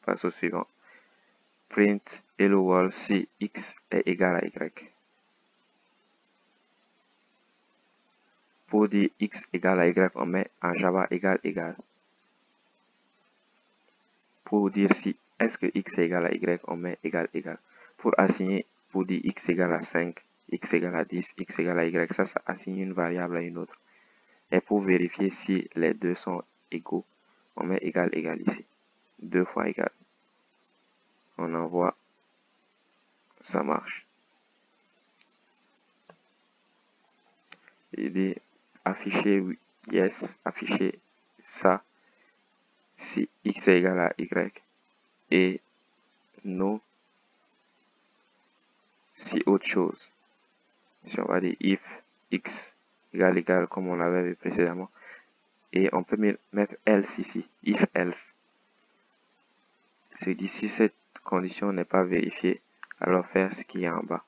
passe au suivant. Print hello world si x est égal à y. Pour dire x égale à y, on met en Java égal. Pour dire si est-ce que x est égal à y, on met égal. Pour assigner, pour dire x égale à 5, x égale à 10, x égale à y, ça assigne une variable à une autre. Et pour vérifier si les deux sont égaux, on met égal ici. 2 fois égal. On envoie, ça marche. Il dit afficher yes, afficher ça si x est égal à y et no si autre chose. Si on va dire if x égal comme on l'avait vu précédemment, et on peut mettre else ici, if else. C'est dit si cette condition n'est pas vérifiée, alors faire ce qui est en bas.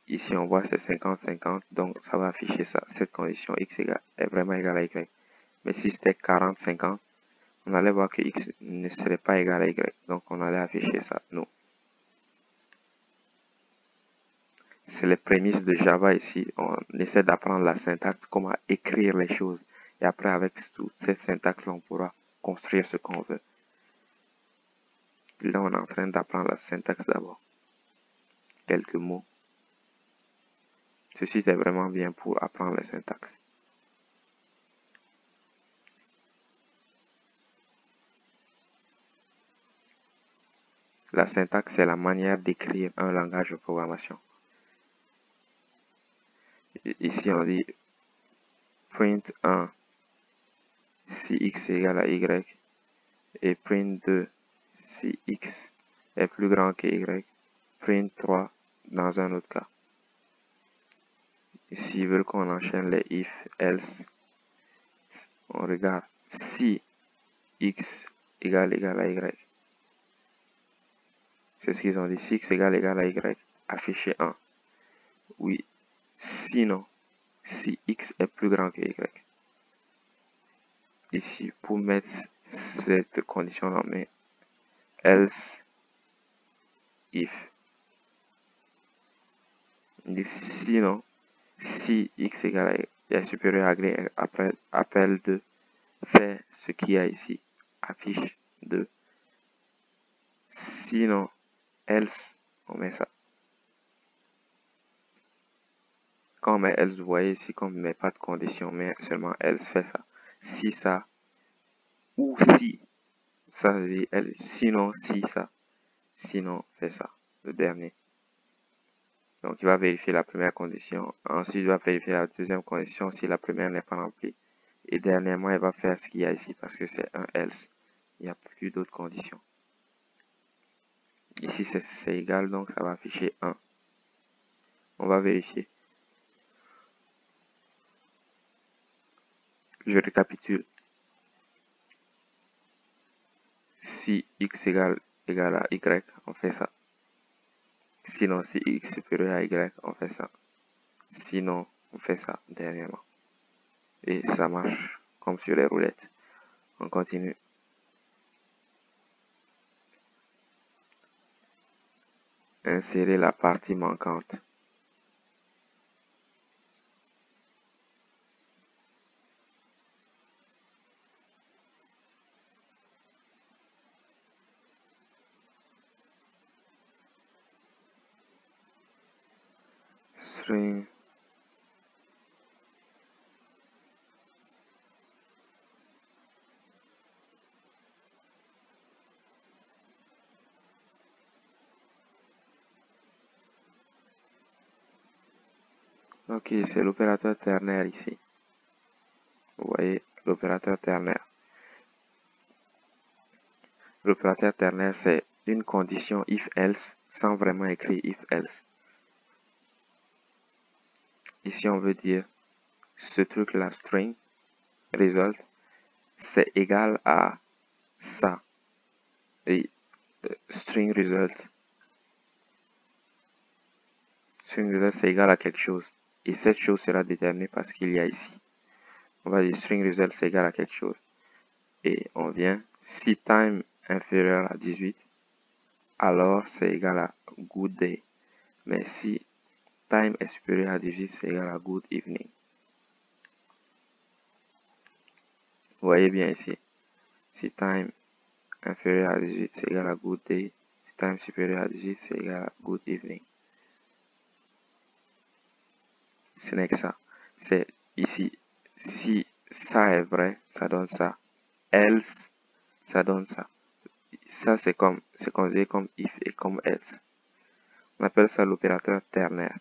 Ici on voit c'est 50-50, donc ça va afficher ça. Cette condition x est vraiment égal à y. Mais si c'était 40-50, on allait voir que x ne serait pas égal à y. Donc on allait afficher ça, non. C'est les prémices de Java ici. On essaie d'apprendre la syntaxe, comment écrire les choses. Et après, avec toute cette syntaxe, on pourra construire ce qu'on veut. Là, on est en train d'apprendre la syntaxe d'abord. Quelques mots. Ceci, c'est vraiment bien pour apprendre la syntaxe. La syntaxe, c'est la manière d'écrire un langage de programmation. Ici, on dit print 1 si x égale à y et print 2 si x est plus grand que y, print 3 dans un autre cas. Ici, ils veulent qu'on enchaîne les if, else. On regarde si x égale à y. C'est ce qu'ils ont dit. Si x égale à y, afficher 1. Oui. Sinon, si x est plus grand que y. Ici, pour mettre cette condition, on met else if. Sinon, si x est supérieur à y, après appel 2, fait ce qu'il y a ici, affiche 2. Sinon, else, on met ça. Quand on met else, vous voyez ici qu'on ne met pas de condition, mais seulement else fait ça. Si ça, ou si, ça veut dire else. Sinon, si ça, sinon, fait ça, le dernier. Donc, il va vérifier la première condition. Ensuite, il va vérifier la deuxième condition si la première n'est pas remplie. Et dernièrement, il va faire ce qu'il y a ici parce que c'est un else. Il n'y a plus d'autres conditions. Ici, c'est égal, donc ça va afficher 1. On va vérifier. Je récapitule. Si x égale à y, on fait ça. Sinon, si x supérieur à y, on fait ça. Sinon, on fait ça dernièrement. Et ça marche comme sur les roulettes. On continue. Insérer la partie manquante. String ok, c'est l'opérateur ternaire ici. Vous voyez l'opérateur ternaire. L'opérateur ternaire, c'est une condition if-else sans vraiment écrire if-else. Ici, on veut dire ce truc-là, string, result, c'est égal à ça. Et string result. String result, c'est égal à quelque chose. Et cette chose sera déterminée par ce qu'il y a ici. On va dire string result, c'est égal à quelque chose. Et on vient, si time inférieur à 18, alors c'est égal à good day. Mais si time est supérieur à 18, c'est égal à good evening. Vous voyez bien ici. Si time inférieur à 18, c'est égal à good day. Si time supérieur à 18, c'est égal à good evening. Ce n'est que ça. C'est ici. Si ça est vrai, ça donne ça. Else, ça donne ça. Ça, c'est considéré comme if et comme else. On appelle ça l'opérateur ternaire.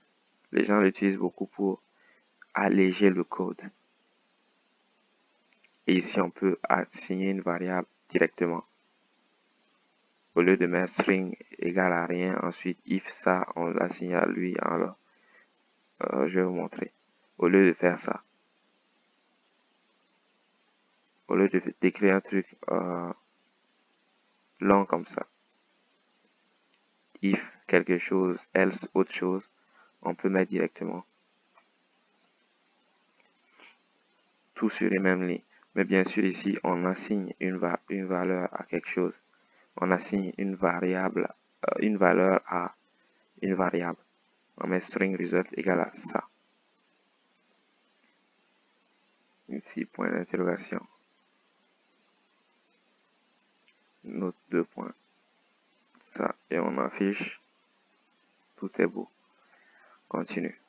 Les gens l'utilisent beaucoup pour alléger le code. Et ici, on peut assigner une variable directement. Au lieu de mettre string égale à rien, ensuite if ça, on l'assigne à lui. Alors, je vais vous montrer. Au lieu de faire ça, au lieu de d'écrire un truc long comme ça, if quelque chose, else autre chose, on peut mettre directement tout sur les mêmes lignes. Mais bien sûr, ici, on assigne une valeur à quelque chose. On assigne une variable, une valeur à une variable. On met string result égale à ça. Ici, point d'interrogation. Note 2 points. Ça, et on affiche. Tout est beau. Continue.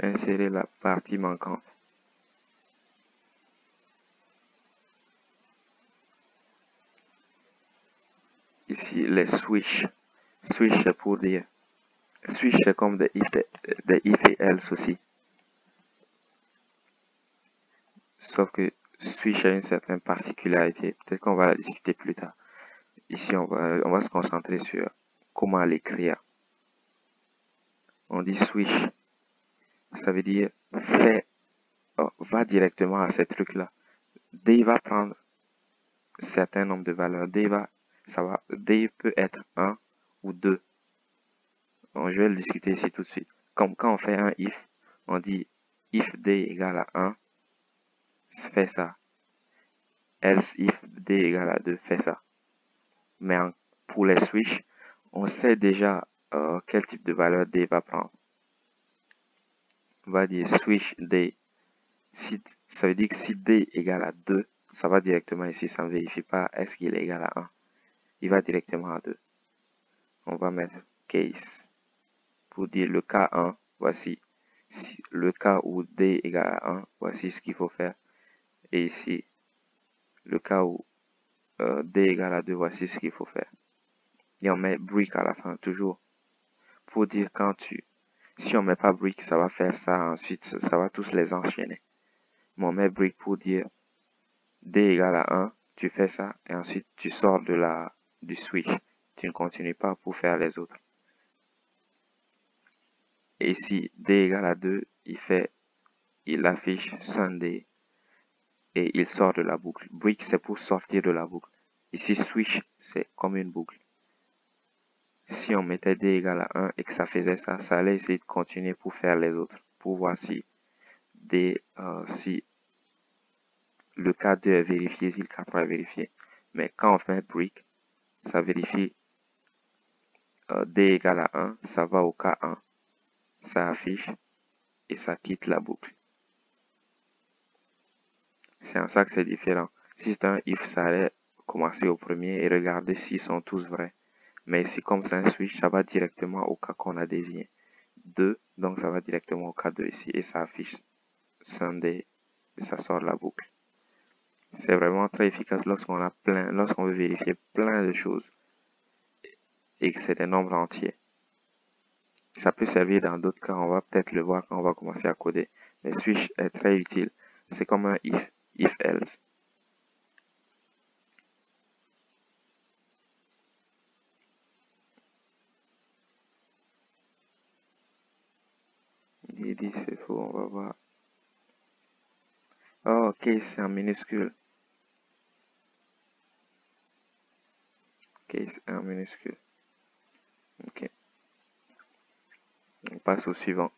Insérer la partie manquante. Ici, les switch. Switch, c'est pour dire. Switch, c'est comme des if et else aussi. Sauf que switch a une certaine particularité. Peut-être qu'on va la discuter plus tard. Ici, on va se concentrer sur comment l'écrire. On dit switch. Ça veut dire va directement à ces trucs-là. D va prendre un certain nombre de valeurs. D peut être 1 ou 2. Donc, je vais le discuter ici tout de suite. Comme quand on fait un if, on dit if D égale à 1, fais ça. Else if D égale à 2, fais ça. Mais pour les switch, on sait déjà quel type de valeur D va prendre. On va dire switch D. Ça veut dire que si D égale à 2, ça va directement ici, ça ne vérifie pas est-ce qu'il est égal à 1. Il va directement à 2. On va mettre case. Pour dire le cas 1, voici le cas où D égale à 1, voici ce qu'il faut faire. Et ici, le cas où D égale à 2, voici ce qu'il faut faire. Et on met break à la fin, toujours. Pour dire si on met pas break, ça va faire ça, ensuite ça va tous les enchaîner. Mais on met break pour dire D égale à 1, tu fais ça, et ensuite tu sors du switch. Tu ne continues pas pour faire les autres. Et ici, D égale à 2, il affiche Sunday et il sort de la boucle. Break, c'est pour sortir de la boucle. Ici, switch, c'est comme une boucle. Si on mettait D égale à 1 et que ça faisait ça, ça allait essayer de continuer pour faire les autres, pour voir si le cas 2 est vérifié, si le cas 3 est vérifié. Mais quand on fait break, ça vérifie D égale à 1, ça va au cas 1, ça affiche et ça quitte la boucle. C'est en ça que c'est différent. Si c'est un if, ça allait commencer au premier et regarder s'ils sont tous vrais. Mais ici, comme c'est un switch, ça va directement au cas qu'on a désigné. 2, donc ça va directement au cas 2 ici et ça affiche Sunday et ça sort de la boucle. C'est vraiment très efficace lorsqu'on veut vérifier plein de choses et que c'est des nombres entiers. Ça peut servir dans d'autres cas, on va peut-être le voir quand on va commencer à coder. Mais switch est très utile. C'est comme un if-else. Il dit c'est faux, on va voir. Oh, case c'est en minuscule. Case en minuscule. Ok. On passe au suivant.